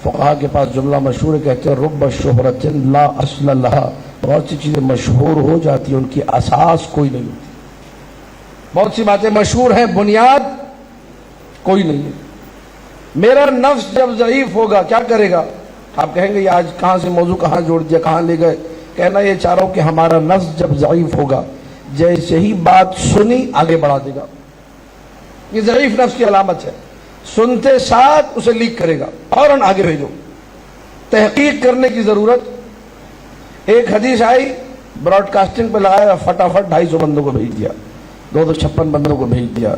فقہا کے پاس جملہ مشہور ہے، کہتے ہیں رب شہرت لا اصل لہا، بہت سی چیزیں مشہور ہو جاتی ہیں ان کی اساس کوئی نہیں ہوتی. بہت سی باتیں مشہور ہیں، بنیاد کوئی نہیں ہے. میرا نفس جب ضعیف ہوگا کیا کرے گا؟ آپ کہیں گے یہ آج کہاں سے موضوع کہاں جوڑ دیا، کہاں لے گئے. کہنا یہ چاہ رہا ہوں کہ ہمارا نفس جب ضعیف ہوگا جیسے ہی بات سنی آگے بڑھا دے گا. یہ ضعیف نفس کی علامت ہے. سنتے ساتھ اسے لیک کرے گا، فوراً آگے بھیجو. تحقیق کرنے کی ضرورت. ایک حدیث آئی، براڈ کاسٹنگ پہ لگایا، فٹافٹ 250 بندوں کو بھیج دیا، 256 بندوں کو بھیج دیا،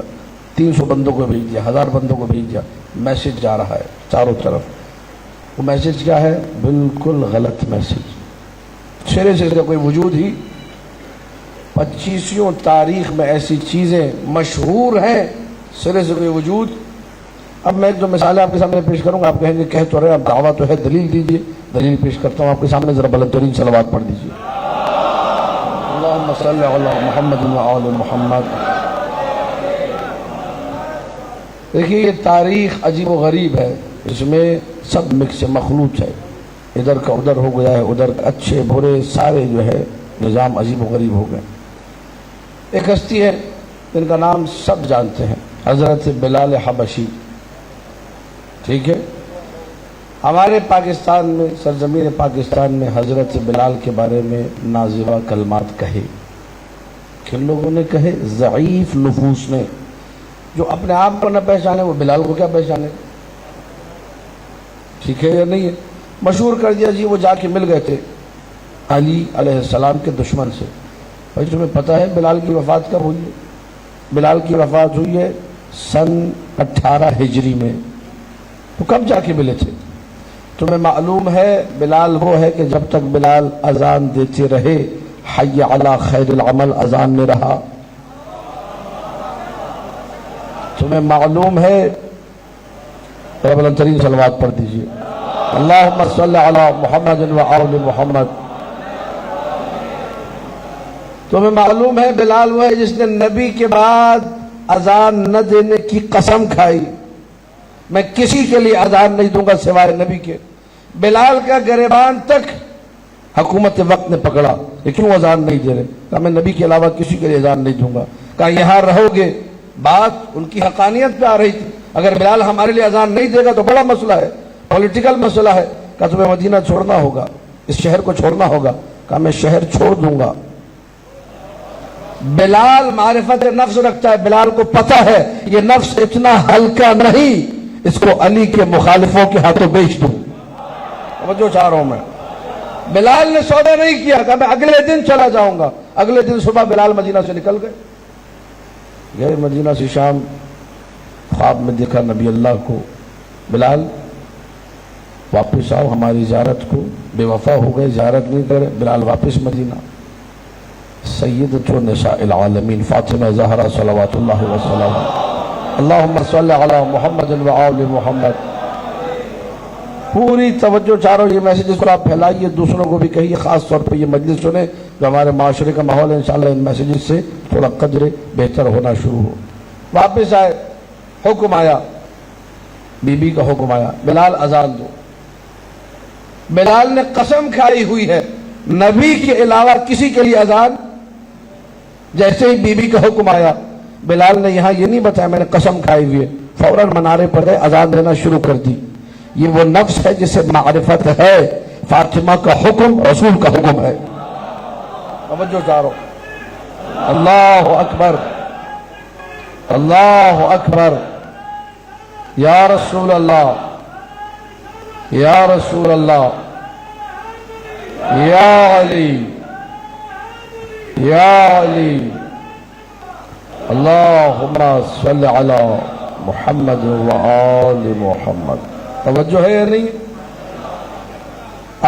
300 بندوں کو بھیج دیا، 1000 بندوں کو بھیج دیا. میسج جا رہا ہے چاروں طرف. وہ میسج کیا ہے؟ بالکل غلط میسج. سرے سے اس کا کوئی وجود ہی. 25ویں تاریخ میں ایسی چیزیں مشہور ہیں، سرے سے کوئی وجود. اب میں ایک دو مثالیں آپ کے سامنے پیش کروں گا. آپ کہیں گے کہہ تو رہے، اب دعویٰ تو ہے، دلیل دیجیے. دلیل پیش کرتا ہوں آپ کے سامنے، ذرا بلند ترین صلوات پڑھ دیجیے. اللہم صلی علی محمد و آل محمد. دیکھیے یہ تاریخ عجیب و غریب ہے، اس میں سب مکس مخلوط ہے، ادھر کا ادھر ہو گیا ہے، ادھر اچھے برے سارے جو ہے نظام عجیب و غریب ہو گئے. ایک ہستی ہے جن کا نام سب جانتے ہیں، حضرت بلال حبشی. ٹھیک ہے، ہمارے پاکستان میں، سرزمین پاکستان میں حضرت بلال کے بارے میں نازیبہ کلمات کہے. کن لوگوں نے کہے؟ ضعیف نفوس نے. جو اپنے آپ کو نہ پہچانے وہ بلال کو کیا پہچانے؟ ٹھیک ہے یا نہیں ہے؟ مشہور کر دیا جی وہ جا کے مل گئے تھے علی علیہ السلام کے دشمن سے. بھائی تمہیں پتہ ہے بلال کی وفات کب ہوئی ہے؟ بلال کی وفات ہوئی ہے سن 18 ہجری میں. تو کب جا کے ملے تھے؟ تمہیں معلوم ہے بلال وہ ہے کہ جب تک بلال اذان دیتے رہے حی علی خیر العمل اذان میں رہا. تمہیں معلوم ہے، بلند ترین صلوات پڑھ دیجیے. اللہم صلی علی محمد و آل محمد. تمہیں معلوم ہے بلال وہ ہے جس نے نبی کے بعد اذان نہ دینے کی قسم کھائی، میں کسی کے لیے اذان نہیں دوں گا سوائے نبی کے. بلال کا گریبان تک حکومت وقت نے پکڑا کہ کیوں اذان نہیں دے رہے؟ کہا میں نبی کے علاوہ کسی کے لیے اذان نہیں دوں گا. کہا یہاں رہو گے. بات ان کی حقانیت پہ آ رہی تھی. اگر بلال ہمارے لیے اذان نہیں دے گا تو بڑا مسئلہ ہے، پولیٹیکل مسئلہ ہے. کہا تمہیں مدینہ چھوڑنا ہوگا، اس شہر کو چھوڑنا ہوگا. کہا میں شہر چھوڑ دوں گا. بلال معرفت نفس رکھتا ہے، بلال کو پتہ ہے یہ نفس اتنا ہلکا نہیں، اس کو علی کے مخالفوں کے ہاتھوں بیچ دوں. جو چاہ رہا ہوں میں، بلال نے سودا نہیں کیا. کہا میں اگلے دن چلا جاؤں گا. اگلے دن صبح بلال مدینہ سے نکل گئے. گئے مدینہ سے شام، خواب میں دیکھا نبی اللہ کو، بلال واپس آؤ ہماری زیارت کو. بے وفا ہو گئے، زیارت نہیں کرے. بلال واپس مدینہ. سیدۃ نساء العالمین فاطمہ زہرا صلوات اللہ وسلم. اللہم صلی علی محمد و آل محمد. پوری توجہ چاہ یہ میسیجز کو آپ پھیلائیے، دوسروں کو بھی کہیے، خاص طور پہ یہ مجلس سنیں جو ہمارے معاشرے کا ماحول ہے. انشاءاللہ ان میسیجز سے تھوڑا قدر بہتر ہونا شروع ہو. واپس آئے، حکم آیا، بی بی کا حکم آیا بلال اذان دو. بلال نے قسم کھائی ہوئی ہے نبی کے علاوہ کسی کے لیے اذان. جیسے ہی بی بی کا حکم آیا، بلال نے یہاں یہ نہیں بتایا میں نے قسم کھائی ہوئی ہے، فوراً منارے پر گئے، اذان دینا شروع کر دی. یہ وہ نفس ہے جسے معرفت ہے فاطمہ کا حکم رسول کا حکم ہے. توجہ چارو. اللہ اکبر، اللہ اکبر. یا رسول اللہ، یا رسول اللہ، یا علی، یا علی. اللہم صلی علی محمد و آل محمد. توجہ ہے یا نہیں؟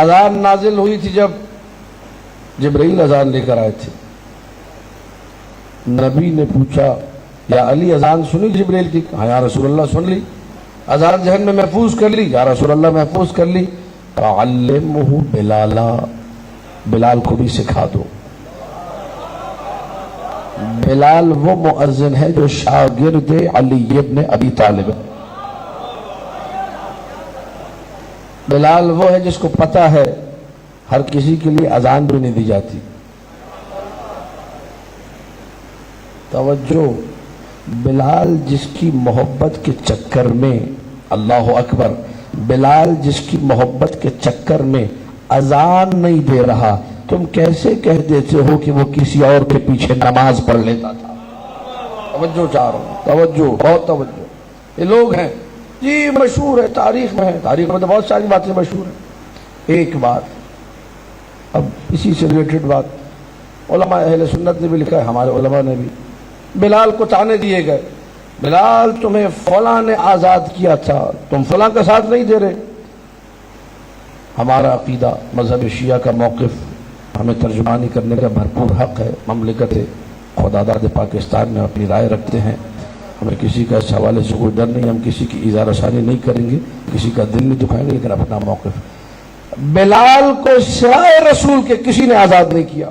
اذان نازل ہوئی تھی جب جبرائیل اذان لے کر آئے تھے. نبی نے پوچھا یا علی اذان سنی جبرائیل کی؟ ہاں یا رسول اللہ سن لی. اذان ذہن میں محفوظ کر لی؟ یا رسول اللہ محفوظ کر لی. علمہ بلالا، بلال کو بھی سکھا دو. بلال وہ مؤذن ہے جو شاگرد علی ابن ابی طالب. بلال وہ ہے جس کو پتہ ہے ہر کسی کے لیے اذان بھی نہیں دی جاتی. توجہ. بلال جس کی محبت کے چکر میں، اللہ اکبر، بلال جس کی محبت کے چکر میں اذان نہیں دے رہا، تم کیسے کہہ دیتے ہو کہ وہ کسی اور کے پیچھے نماز پڑھ لیتا تھا؟ توجہ چاہ رہا ہوں، توجہ، بہت توجہ. یہ لوگ ہیں جی مشہور ہے، تاریخ میں ہے، تاریخ میں تو بہت ساری باتیں مشہور ہیں. ایک بات، اب اسی سے ریلیٹڈ بات، علماء اہل سنت نے بھی لکھا ہے، ہمارے علماء نے بھی. بلال کو تانے دیے گئے، بلال تمہیں فلاں نے آزاد کیا تھا، تم فلاں کا ساتھ نہیں دے رہے. ہمارا عقیدہ، مذہب شیعہ کا موقف، ہمیں ترجمانی کرنے کا بھرپور حق ہے. مملکت خداداد پاکستان میں اپنی رائے رکھتے ہیں، ہمیں کسی کا اس حوالے سے کوئی ڈر نہیں، ہم کسی کی ایذا رسانی نہیں کریں گے، کسی کا دل نہیں دکھائیں گے، لیکن اپنا موقف. بلال کو سوائے رسول کے کسی نے آزاد نہیں کیا.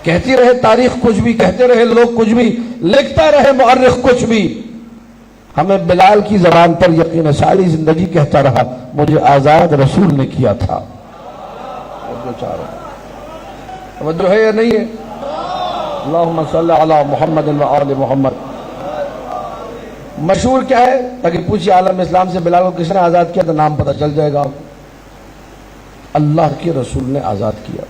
کہتی رہے تاریخ کچھ بھی، کہتے رہے لوگ کچھ بھی، لکھتا رہے مؤرخ کچھ بھی، ہمیں بلال کی زبان پر یقین ہے، ساری زندگی کہتا رہا مجھے آزاد رسول نے کیا تھا. توجہ ہے یا نہیں ہے؟ اللہم صلی علی محمد و آل محمد. مشہور کیا ہے؟ تاکہ پوچھئے عالم اسلام سے بلال کو کس نے آزاد کیا تو نام پتہ چل جائے گا آپ کو. اللہ کے رسول نے آزاد کیا.